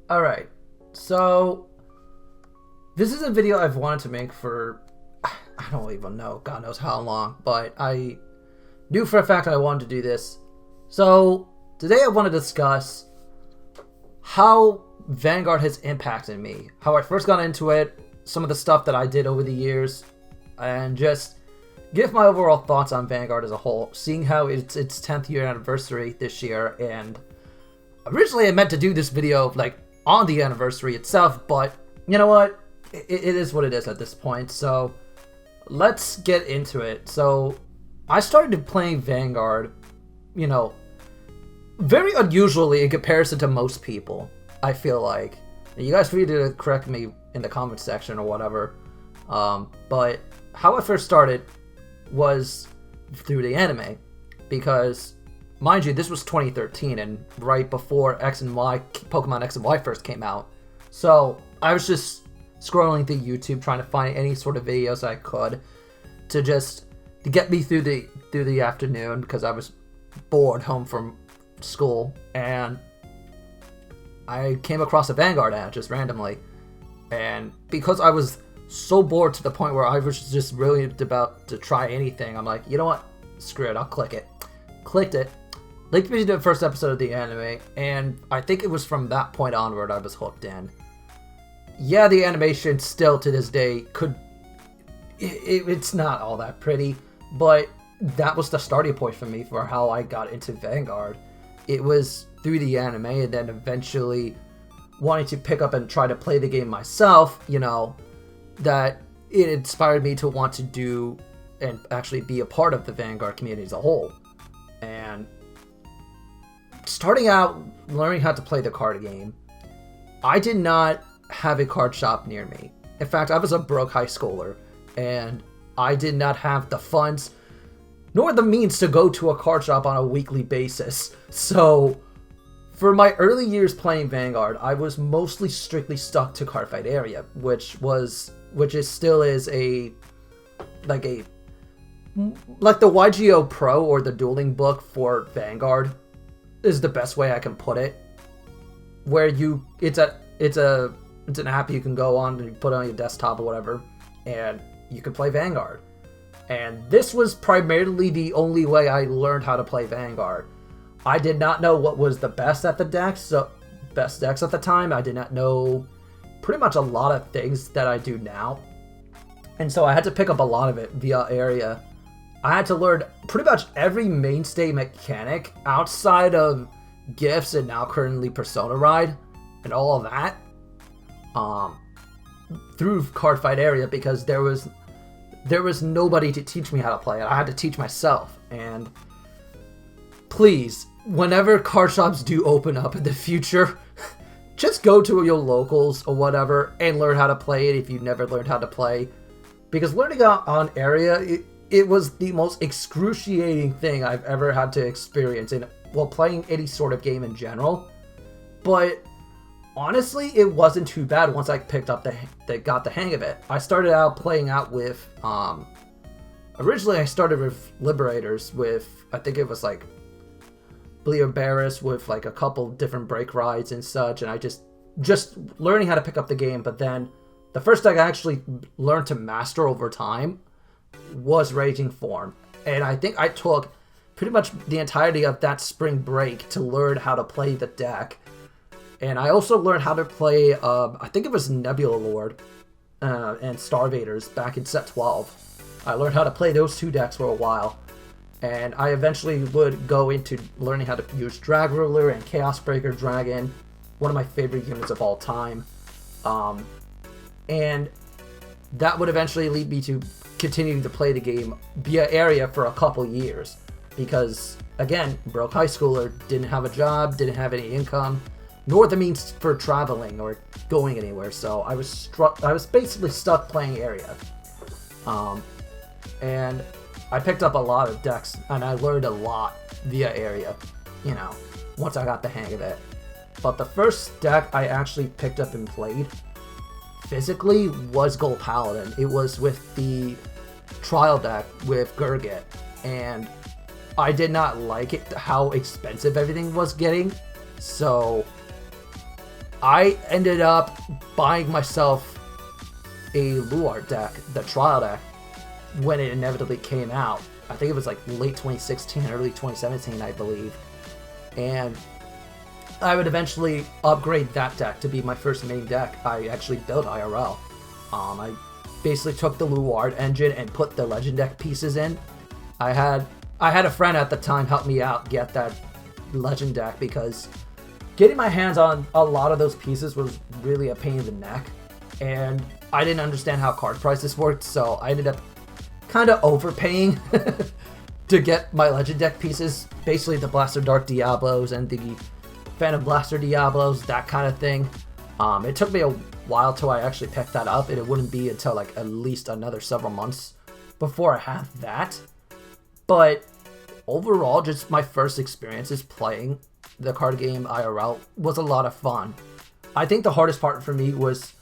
Alright, so this is a video I've wanted to make for, I don't even know, God knows how long, but I knew for a fact I wanted to do this. So today I want to discuss how Vanguard has impacted me, how I first got into it, some of the stuff that I did over the years, and just give my overall thoughts on Vanguard as a whole, seeing how it's its 10th year anniversary this year. And originally I meant to do this video like on the anniversary itself, but you know what, it is what it is at this point, so let's get into it. So I started playing Vanguard, you know, very unusually in comparison to most people, I feel like. You guys feel free to correct me in the comment section or whatever, but how I first started was through the anime, because mind you, this was 2013 and right before Pokemon X and Y first came out. So I was just scrolling through YouTube trying to find any sort of videos I could to get me through the afternoon, because I was bored home from school, and I came across a Vanguard ad just randomly. And because I was so bored to the point where I was just really about to try anything, I'm like, you know what? Screw it, I'll click it. Clicked it. Linked me to the first episode of the anime, and I think it was from that point onward I was hooked in. Yeah, the animation still to this day it's not all that pretty, but that was the starting point for me for how I got into Vanguard. It was through the anime, and then eventually wanting to pick up and try to play the game myself, you know, that it inspired me to want to do and actually be a part of the Vanguard community as a whole. And starting out learning how to play the card game, I did not have a card shop near me. In fact, I was a broke high schooler, and I did not have the funds nor the means to go to a card shop on a weekly basis. So for my early years playing Vanguard, I was mostly strictly stuck to Cardfight area, which still is like the YGO Pro or the dueling book for Vanguard is the best way I can put it. Where it's an app you can go on and you put it on your desktop or whatever, and you can play Vanguard. And this was primarily the only way I learned how to play Vanguard. I did not know what was the best decks at the time. I did not know pretty much a lot of things that I do now. And so I had to pick up a lot of it via area. I had to learn pretty much every mainstay mechanic outside of Gifts and now currently Persona Ride and all of that through Cardfight area, because there was nobody to teach me how to play it. I had to teach myself. And please, whenever card shops do open up in the future, just go to your locals or whatever and learn how to play it if you've never learned how to play. Because learning on area, it was the most excruciating thing I've ever had to experience playing any sort of game in general. But honestly, it wasn't too bad once I picked up got the hang of it. I started out playing out with, originally I started with Liberators with, I think it was like Barris with like a couple different break rides and such, and I just learning how to pick up the game. But then the first deck I actually learned to master over time was Raging Form, and I think I took pretty much the entirety of that spring break to learn how to play the deck. And I also learned how to play, I think it was Nebula Lord and Starvaders back in set 12. I learned how to play those two decks for a while. And I eventually would go into learning how to use Drag Ruler and Chaos Breaker Dragon, one of my favorite units of all time. And that would eventually lead me to continuing to play the game via area for a couple years. Because, again, broke high schooler, didn't have a job, didn't have any income, nor the means for traveling or going anywhere. So I was basically stuck playing area. And I picked up a lot of decks, and I learned a lot via area, you know, once I got the hang of it. But the first deck I actually picked up and played physically was Gold Paladin. It was with the trial deck with Gurgit, and I did not like it how expensive everything was getting. So I ended up buying myself a Luard deck, the trial deck, when it inevitably came out. I think it was like late 2016, early 2017, I believe. And I would eventually upgrade that deck to be my first main deck I actually built IRL. I basically took the Luard engine and put the Legend deck pieces in. I had a friend at the time help me out get that Legend deck because getting my hands on a lot of those pieces was really a pain in the neck. And I didn't understand how card prices worked, so I ended up kind of overpaying to get my Legend deck pieces. Basically the Blaster Dark Diablos and the Phantom Blaster Diablos, that kind of thing. It took me a while till I actually picked that up, and it wouldn't be until like at least another several months before I had that. But overall, just my first experiences playing the card game IRL was a lot of fun. I think the hardest part for me was,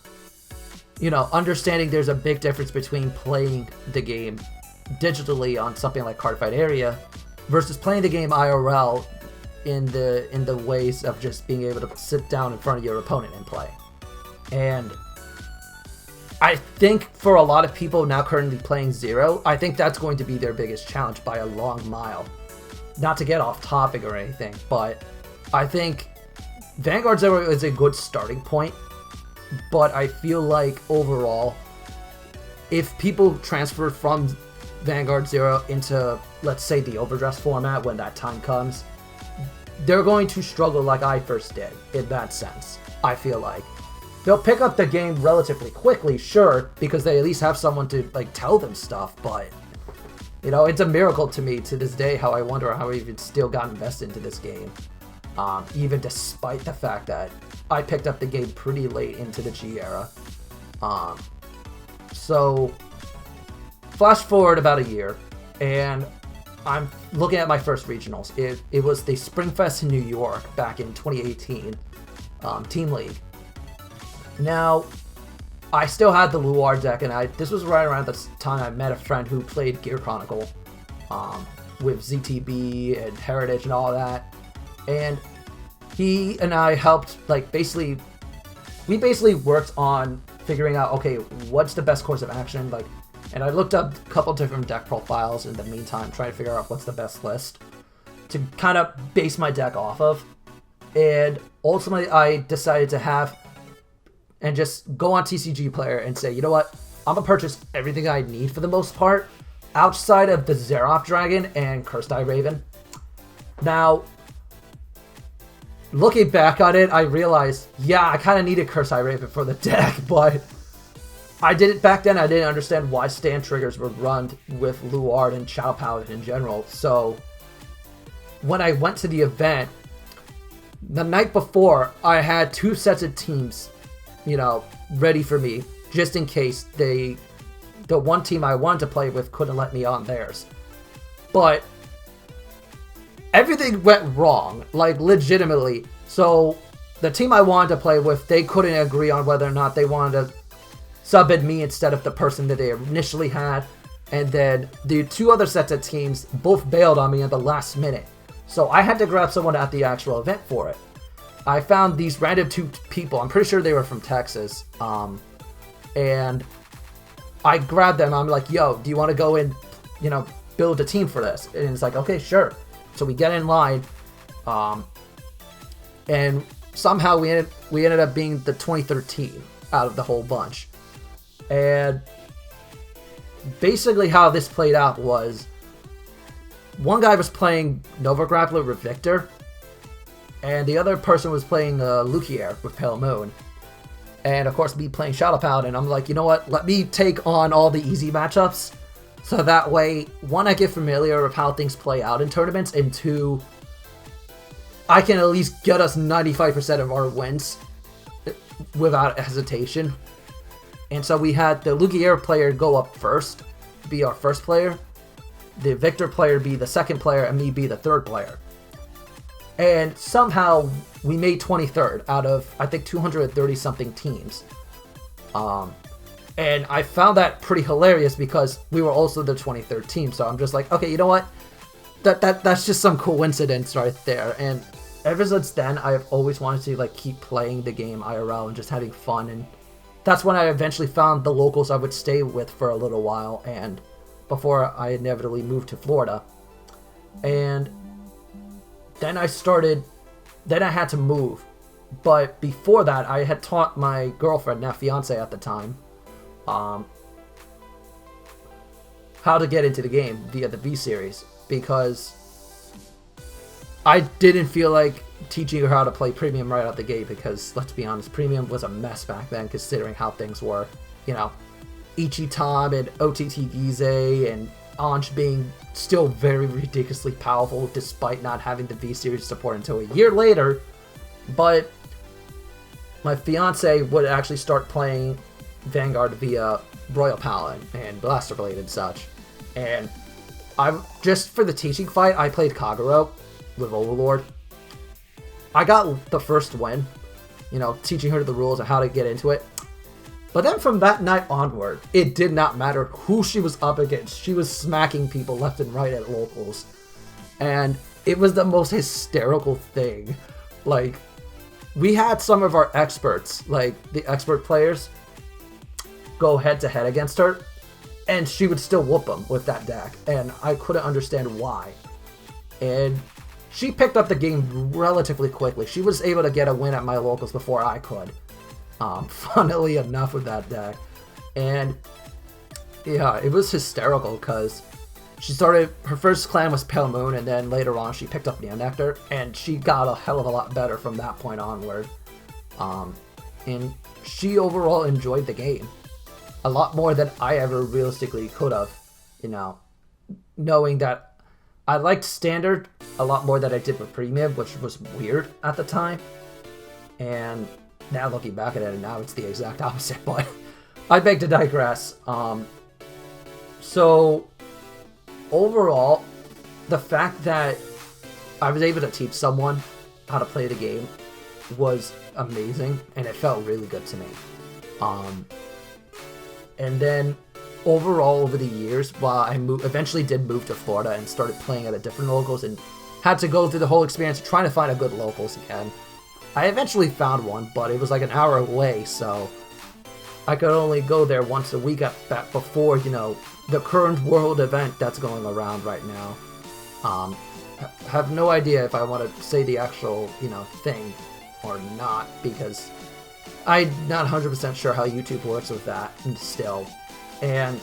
you know, understanding there's a big difference between playing the game digitally on something like Cardfight Area versus playing the game IRL in the ways of just being able to sit down in front of your opponent and play. And I think for a lot of people now currently playing Zero, I think that's going to be their biggest challenge by a long mile. Not to get off topic or anything, but I think Vanguard Zero is a good starting point, but I feel like overall, if people transfer from Vanguard Zero into, let's say, the Overdress format when that time comes, they're going to struggle like I first did, in that sense, I feel like. They'll pick up the game relatively quickly, sure, because they at least have someone to, like, tell them stuff, but, you know, it's a miracle to me to this day how I wonder how I even still got invested into this game. Even despite the fact that I picked up the game pretty late into the G era. So, flash forward about a year, and I'm looking at my first regionals. It was the Springfest in New York back in 2018, Team League. Now, I still had the Luard deck, and this was right around the time I met a friend who played Gear Chronicle with ZTB and Heritage and all that. And he and I helped, like, we basically worked on figuring out, okay, what's the best course of action, like, and I looked up a couple different deck profiles in the meantime, trying to figure out what's the best list to kind of base my deck off of. And ultimately, I decided to have and just go on TCG Player and say, you know what, I'm gonna purchase everything I need for the most part, outside of the Xerath Dragon and Cursed Eye Raven. Now, looking back on it, I realized, yeah, I kind of needed Cursed Eye Raven for the deck, but I did it back then. I didn't understand why stand triggers were run with Luard and Shadow Paladin in general. So when I went to the event, the night before, I had 2 sets of teams, you know, ready for me, just in case the one team I wanted to play with couldn't let me on theirs. But everything went wrong, like legitimately. So the team I wanted to play with, they couldn't agree on whether or not they wanted to sub in me instead of the person that they initially had. And then the 2 other sets of teams both bailed on me at the last minute. So I had to grab someone at the actual event for it. I found these random 2 people. I'm pretty sure they were from Texas. And I grabbed them. I'm like, yo, do you want to go and, you know, build a team for this? And it's like, okay, sure. So we get in line. And somehow we ended up being the 23rd team out of the whole bunch. And basically how this played out was one guy was playing Nova Grappler with Victor, and the other person was playing Lukier with Pale Moon. And of course, me playing Shadow Paladin, I'm like, you know what? Let me take on all the easy matchups. So that way, 1, I get familiar with how things play out in tournaments, and 2, I can at least get us 95% of our wins without hesitation. And so we had the Lugier player go up first, be our first player, the Victor player be the second player, and me be the third player. And somehow we made 23rd out of, I think, 230 something teams. And I found that pretty hilarious because we were also the 23rd team. So I'm just like, okay, you know what? That's just some coincidence right there. And ever since then, I have always wanted to like keep playing the game IRL and just having fun. And that's when I eventually found the locals I would stay with for a little while, and before I inevitably moved to Florida. And then I had to move. But before that, I had taught my girlfriend, now fiance at the time, how to get into the game via the V series, because I didn't feel like teaching her how to play Premium right out the gate, because let's be honest, Premium was a mess back then considering how things were. You know, Ichitam and OTT Gize and Anj being still very ridiculously powerful despite not having the V series support until a year later. But my fiance would actually start playing Vanguard via Royal Paladin and Blaster Blade and such. And just for the teaching fight, I played Kagero with Overlord. I got the first win, you know, teaching her the rules and how to get into it. But then from that night onward, it did not matter who she was up against. She was smacking people left and right at locals. And it was the most hysterical thing. Like, we had some of our experts, like the expert players, go head to head against her, and she would still whoop them with that deck. And I couldn't understand why. And she picked up the game relatively quickly. She was able to get a win at my locals before I could. Funnily enough with that deck. And yeah, it was hysterical because she started, her first clan was Pale Moon, and then later on she picked up Neo Nectar, and she got a hell of a lot better from that point onward. And she overall enjoyed the game a lot more than I ever realistically could have, you know, knowing that I liked Standard a lot more than I did with Premium, which was weird at the time. And now looking back at it, now it's the exact opposite, but I beg to digress. So overall, the fact that I was able to teach someone how to play the game was amazing, and it felt really good to me. And then overall over the years, while I eventually did move to Florida and started playing at a different locals and had to go through the whole experience of trying to find a good locals again, I eventually found one, but it was like an hour away, so I could only go there once a week before, you know, the current world event that's going around right now. Have no idea if I want to say the actual, you know, thing or not, because I'm not 100% sure how YouTube works with that still. And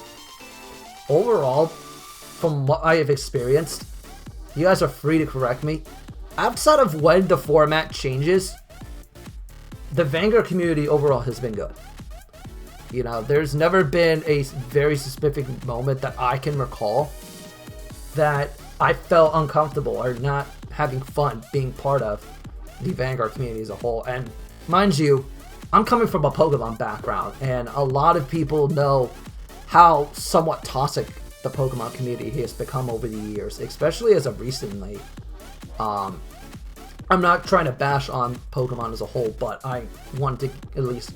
overall, from what I have experienced, you guys are free to correct me. Outside of when the format changes, the Vanguard community overall has been good. You know, there's never been a very specific moment that I can recall that I felt uncomfortable or not having fun being part of the Vanguard community as a whole. And mind you, I'm coming from a Pokemon background, and a lot of people know how somewhat toxic the Pokemon community has become over the years, especially as of recently. I'm not trying to bash on Pokemon as a whole, but I want to at least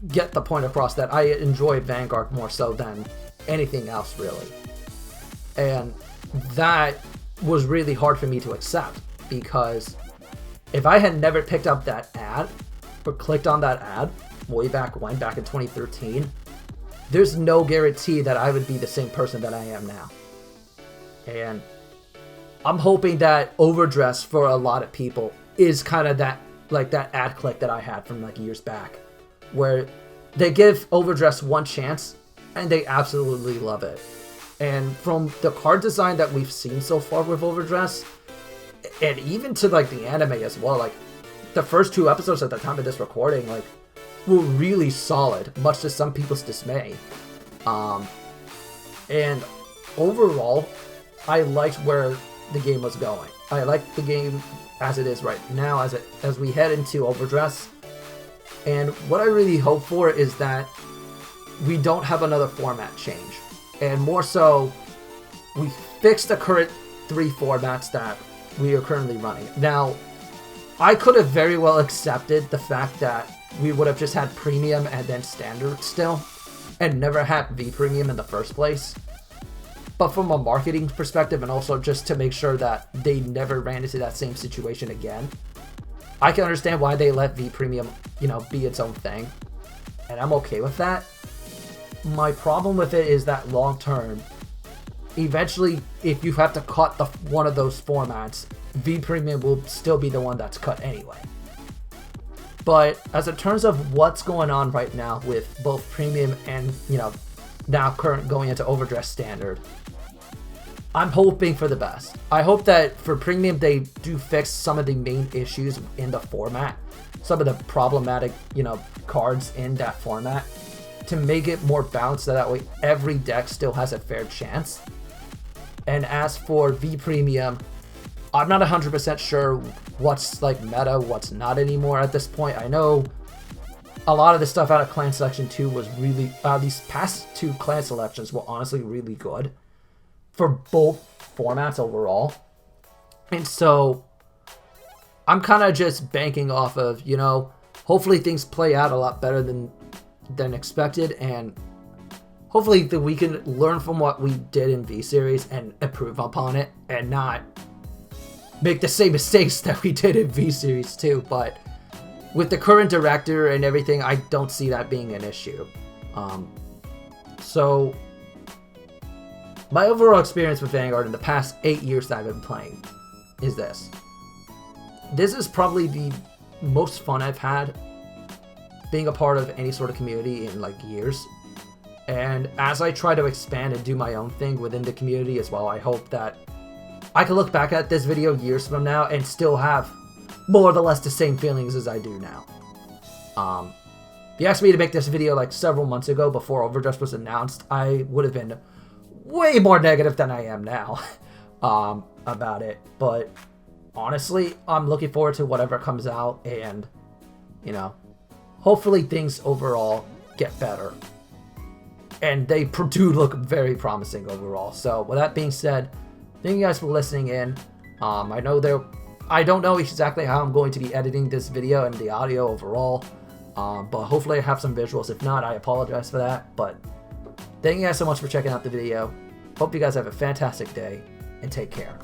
get the point across that I enjoy Vanguard more so than anything else, really. And that was really hard for me to accept, because if I had never picked up that ad or clicked on that ad way back in 2013, there's no guarantee that I would be the same person that I am now. And I'm hoping that Overdress for a lot of people is kind of that, like that ad click that I had from like years back, where they give Overdress one chance and they absolutely love it. And from the card design that we've seen so far with Overdress, and even to like the anime as well, like the first 2 episodes at the time of this recording, like, were really solid, much to some people's dismay. And overall, I liked where the game was going. I like the game as it is right now, as we head into Overdress. And what I really hope for is that we don't have another format change, and more so, we fix the current 3 formats that we are currently running. Now, I could have very well accepted the fact that we would have just had Premium and then Standard still, and never had V Premium in the first place. but from a marketing perspective and also just to make sure that they never ran into that same situation again, I can understand why they let V Premium, you know, be its own thing, and I'm okay with that. My problem with it is that long term, eventually, if you have to cut one of those formats, V Premium will still be the one that's cut anyway. But as in terms of what's going on right now with both Premium and, you know, now current going into Overdress Standard, I'm hoping for the best. I hope that for Premium they do fix some of the main issues in the format, some of the problematic, you know, cards in that format, to make it more balanced so that way every deck still has a fair chance. And as for V Premium, I'm not 100% sure what's like meta, what's not anymore at this point. I know a lot of the stuff out of Clan Selection 2 was really, these past 2 clan selections were honestly really good for both formats overall. And so I'm kind of just banking off of, you know, hopefully things play out a lot better than expected, and hopefully that we can learn from what we did in V-Series and improve upon it and not make the same mistakes that we did in V-Series too. But with the current director and everything, I don't see that being an issue. So my overall experience with Vanguard in the past 8 years that I've been playing is this. This is probably the most fun I've had being a part of any sort of community in like years. And as I try to expand and do my own thing within the community as well, I hope that I can look back at this video years from now and still have more or less the same feelings as I do now. If you asked me to make this video like several months ago before Overdress was announced, I would have been way more negative than I am now about it. But honestly, I'm looking forward to whatever comes out, and, you know, hopefully things overall get better. And they do look very promising overall. So with that being said, thank you guys for listening in. I don't know exactly how I'm going to be editing this video and the audio overall, but hopefully I have some visuals. If not, I apologize for that. But thank you guys so much for checking out the video. Hope you guys have a fantastic day, and take care.